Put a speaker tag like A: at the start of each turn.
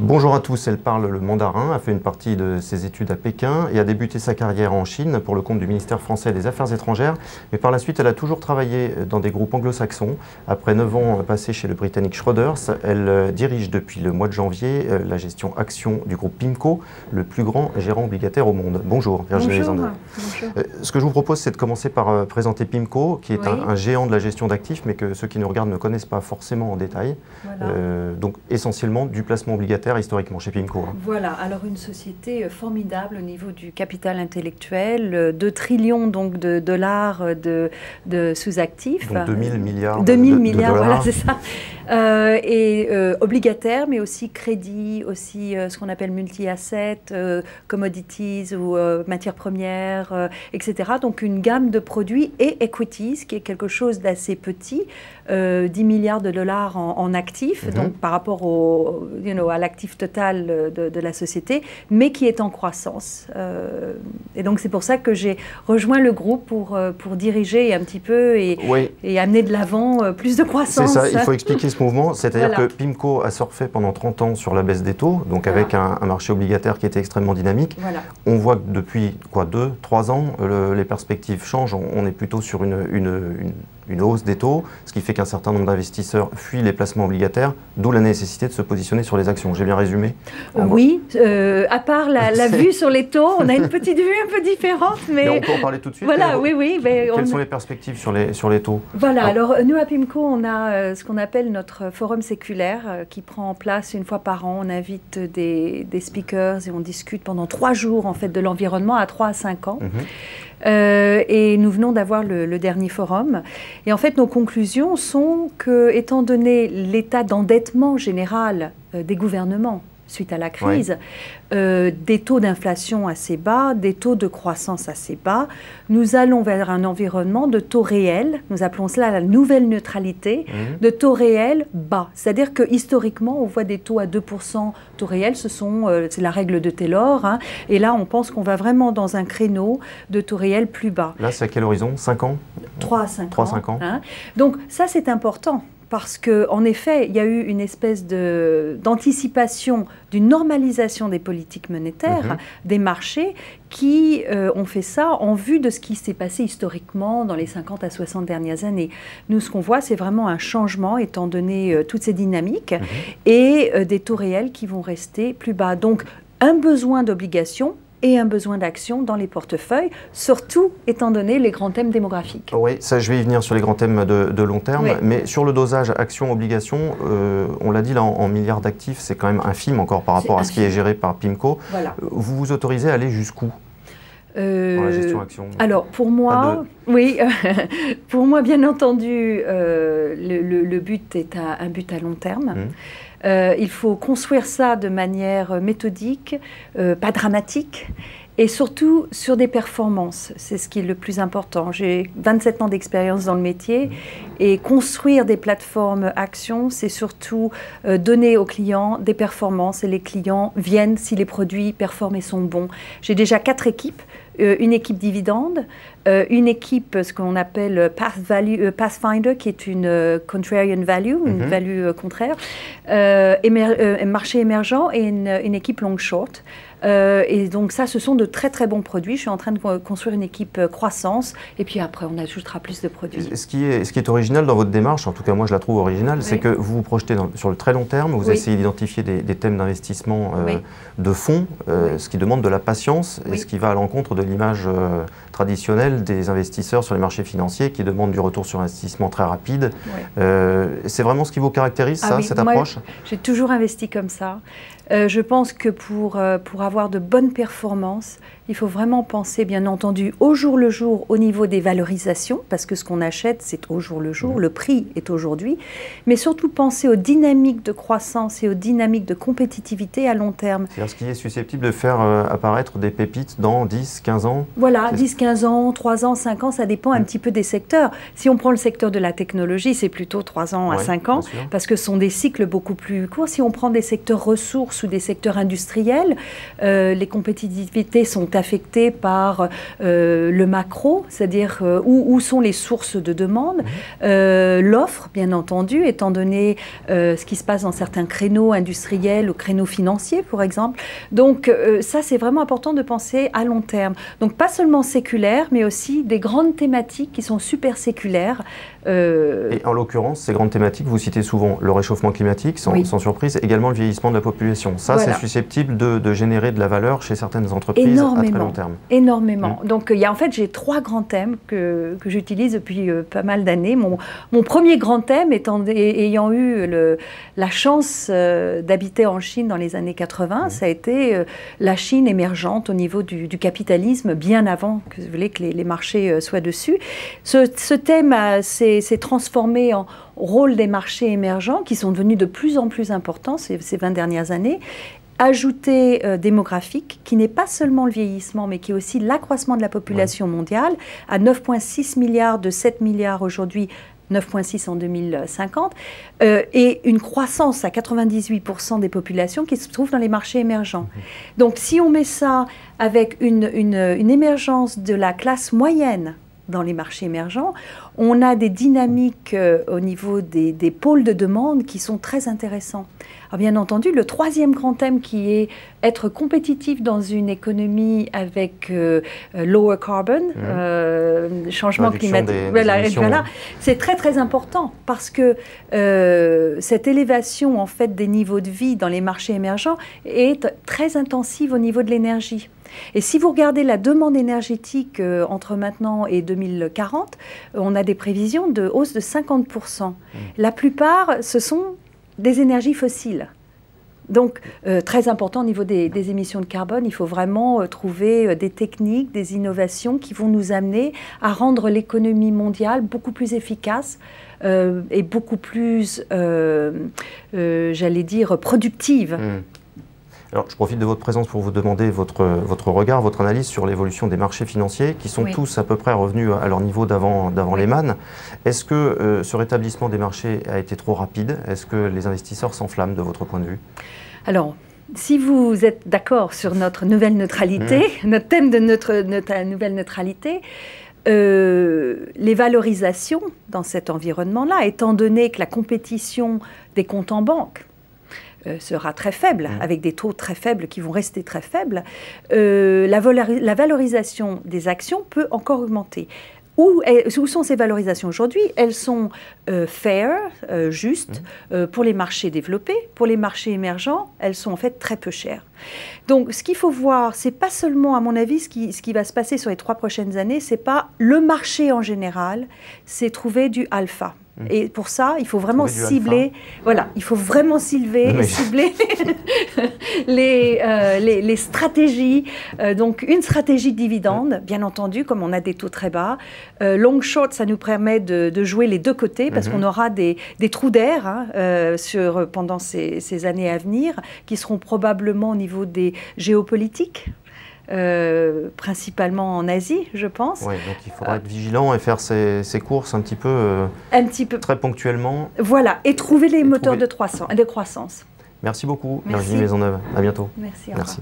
A: Bonjour à tous, elle parle le mandarin, a fait une partie de ses études à Pékin et a débuté sa carrière en Chine pour le compte du ministère français des Affaires étrangères. Mais par la suite, elle a toujours travaillé dans des groupes anglo-saxons. Après 9 ans passés chez le britannique Schroders, elle dirige depuis le mois de janvier la gestion action du groupe PIMCO, le plus grand gérant obligataire au monde. Bonjour Virginie Lesander. Bonjour. Ce que je vous propose, c'est de commencer par présenter PIMCO, qui est un géant de la gestion d'actifs, mais que ceux qui nous regardent ne connaissent pas forcément en détail. Voilà. Donc essentiellement du placement obligataire historiquement chez PIMCO.
B: Voilà, alors une société formidable au niveau du capital intellectuel, 2 trillions donc de dollars de sous-actifs.
A: Donc 2000 milliards
B: 2000
A: de
B: milliards,
A: dollars.
B: voilà, c'est ça. Obligataire, mais aussi crédit, aussi ce qu'on appelle multi-assets, commodities ou matières premières, etc. Donc une gamme de produits et equities, qui est quelque chose d'assez petit, 10 milliards de dollars en actifs, donc par rapport à l'actif total de la société, mais qui est en croissance. Et donc c'est pour ça que j'ai rejoint le groupe pour diriger un petit peu et amener de l'avant plus de croissance.
A: C'est ça, il faut expliquer ce mouvement, c'est-à-dire que PIMCO a surfé pendant 30 ans sur la baisse des taux, donc avec un marché obligataire qui était extrêmement dynamique. On voit que depuis 2-3 ans, les perspectives changent, on est plutôt sur une hausse des taux, ce qui fait qu'un certain nombre d'investisseurs fuient les placements obligataires, d'où la nécessité de se positionner sur les actions. J'ai bien résumé?
B: Oui, à part la vue sur les taux, on a une petite vue un peu différente. Mais
A: on peut en parler tout de suite.
B: Voilà, oui.
A: Quelles sont les perspectives sur les taux?
B: Voilà, alors nous à PIMCO, on a ce qu'on appelle notre forum séculaire qui prend en place une fois par an. On invite des speakers et on discute pendant 3 jours en fait, de l'environnement à 3 à 5 ans. Et nous venons d'avoir le dernier forum. Et en fait, nos conclusions sont que, étant donné l'état d'endettement général des gouvernements suite à la crise, des taux d'inflation assez bas, des taux de croissance assez bas, nous allons vers un environnement de taux réels, nous appelons cela la nouvelle neutralité, de taux réels bas. C'est-à-dire que historiquement, on voit des taux à 2% taux réels, c'est la règle de Taylor, et là on pense qu'on va vraiment dans un créneau de taux réels plus bas.
A: Là c'est à quel horizon? 5 ans?
B: 3 à 5 ans. Donc ça c'est important. Parce qu'en effet, il y a eu une espèce d'anticipation d'une normalisation des politiques monétaires, des marchés, qui ont fait ça en vue de ce qui s'est passé historiquement dans les 50 à 60 dernières années. Nous, ce qu'on voit, c'est vraiment un changement, étant donné toutes ces dynamiques, et des taux réels qui vont rester plus bas. Donc, un besoin d'obligation et un besoin d'action dans les portefeuilles, surtout étant donné les grands thèmes démographiques.
A: Oui, ça je vais y venir sur les grands thèmes de long terme, mais sur le dosage action-obligation, on l'a dit là en milliards d'actifs, c'est quand même infime encore par rapport à ce qui est géré par PIMCO. Voilà. Vous vous autorisez à aller jusqu'où dans la gestion action?
B: Alors pour moi, pour moi bien entendu, le but est un but à long terme. Il faut construire ça de manière méthodique, pas dramatique, et surtout sur des performances. C'est ce qui est le plus important. J'ai 27 ans d'expérience dans le métier, et construire des plateformes actions, c'est surtout donner aux clients des performances, et les clients viennent si les produits performent et sont bons. J'ai déjà 4 équipes. Une équipe dividende, une équipe, ce qu'on appelle Pathfinder, qui est une contrarian value, une value contraire, marché émergent, et une équipe long short. Et donc ça, ce sont de très très bons produits. Je suis en train de construire une équipe croissance, et puis après on ajoutera plus de produits.
A: Ce qui est original dans votre démarche, en tout cas moi je la trouve originale, c'est que vous vous projetez sur le très long terme, vous essayez d'identifier des thèmes d'investissement de fonds, ce qui demande de la patience, et ce qui va à l'encontre de l'image traditionnelle des investisseurs sur les marchés financiers qui demandent du retour sur investissement très rapide. C'est vraiment ce qui vous caractérise, cette approche?
B: J'ai toujours investi comme ça. Je pense que pour avoir de bonnes performances, il faut vraiment penser, bien entendu, au jour le jour au niveau des valorisations, parce que ce qu'on achète, c'est au jour le jour, le prix est aujourd'hui, mais surtout penser aux dynamiques de croissance et aux dynamiques de compétitivité à long terme.
A: C'est-à-dire ce qui est susceptible de faire apparaître des pépites dans 10, 15 ans?
B: Voilà, 10, 15 ans, 3 ans, 5 ans, ça dépend un petit peu des secteurs. Si on prend le secteur de la technologie, c'est plutôt 3 ans à 5 ans, parce que ce sont des cycles beaucoup plus courts. Si on prend des secteurs ressources ou des secteurs industriels, les compétitivités sont affectées par le macro, c'est-à-dire où sont les sources de demande, l'offre, bien entendu, étant donné ce qui se passe dans certains créneaux industriels ou créneaux financiers, par exemple. Donc ça, c'est vraiment important de penser à long terme. Donc pas seulement séculaire, mais aussi des grandes thématiques qui sont super séculaires.
A: Et en l'occurrence, ces grandes thématiques, vous citez souvent le réchauffement climatique, sans surprise, également le vieillissement de la population. Ça, c'est susceptible de générer de la valeur chez certaines entreprises à très long terme.
B: Énormément. Donc, en fait, j'ai 3 grands thèmes que j'utilise depuis pas mal d'années. Mon premier grand thème, ayant eu la chance d'habiter en Chine dans les années 80, ça a été la Chine émergente au niveau du capitalisme, bien avant que, vous voulez, que les marchés soient dessus. Ce thème s'est transformé en rôle des marchés émergents qui sont devenus de plus en plus importants ces 20 dernières années. Ajouté démographique, qui n'est pas seulement le vieillissement, mais qui est aussi l'accroissement de la population mondiale, à 9,6 milliards de 7 milliards aujourd'hui, 9,6 en 2050, et une croissance à 98% des populations qui se trouvent dans les marchés émergents. Donc si on met ça avec une émergence de la classe moyenne dans les marchés émergents, on a des dynamiques au niveau des pôles de demande qui sont très intéressants. Alors bien entendu, le troisième grand thème qui est être compétitif dans une économie avec lower carbon, changement climatique, voilà. C'est très très important parce que cette élévation en fait des niveaux de vie dans les marchés émergents est très intensive au niveau de l'énergie. Et si vous regardez la demande énergétique entre maintenant et 2040, on a des prévisions de hausse de 50%. La plupart, ce sont des énergies fossiles. Donc, très important au niveau des émissions de carbone, il faut vraiment trouver des techniques, des innovations qui vont nous amener à rendre l'économie mondiale beaucoup plus efficace et beaucoup plus, j'allais dire, productive.
A: Alors, je profite de votre présence pour vous demander votre regard, votre analyse sur l'évolution des marchés financiers qui sont tous à peu près revenus à leur niveau d'avant Lehman. Est-ce que ce rétablissement des marchés a été trop rapide? Est-ce que les investisseurs s'enflamment de votre point de vue?
B: Alors, si vous êtes d'accord sur notre nouvelle neutralité, notre thème de notre nouvelle neutralité, les valorisations dans cet environnement-là, étant donné que la compétition des comptes en banque sera très faible, avec des taux très faibles qui vont rester très faibles, la valorisation des actions peut encore augmenter. Où sont ces valorisations aujourd'hui? Elles sont fair, justes, pour les marchés développés. Pour les marchés émergents, elles sont en fait très peu chères. Donc, ce qu'il faut voir, c'est pas seulement, à mon avis, ce qui va se passer sur les 3 prochaines années, c'est pas le marché en général, c'est trouver du alpha. Et pour ça, il faut vraiment cibler, il faut vraiment cibler les stratégies. Donc, une stratégie de dividende, bien entendu, comme on a des taux très bas. Long short, ça nous permet de jouer les deux côtés parce qu'on aura des trous d'air pendant ces années à venir qui seront probablement au niveau des géopolitiques. Principalement en Asie, je pense.
A: Oui, donc il faudra être vigilant et faire ses courses un petit peu très ponctuellement.
B: Voilà, et trouver les moteurs de croissance.
A: Merci beaucoup,
B: Merci.
A: Virginie Maisonneuve. À bientôt.
B: Merci.
A: Merci.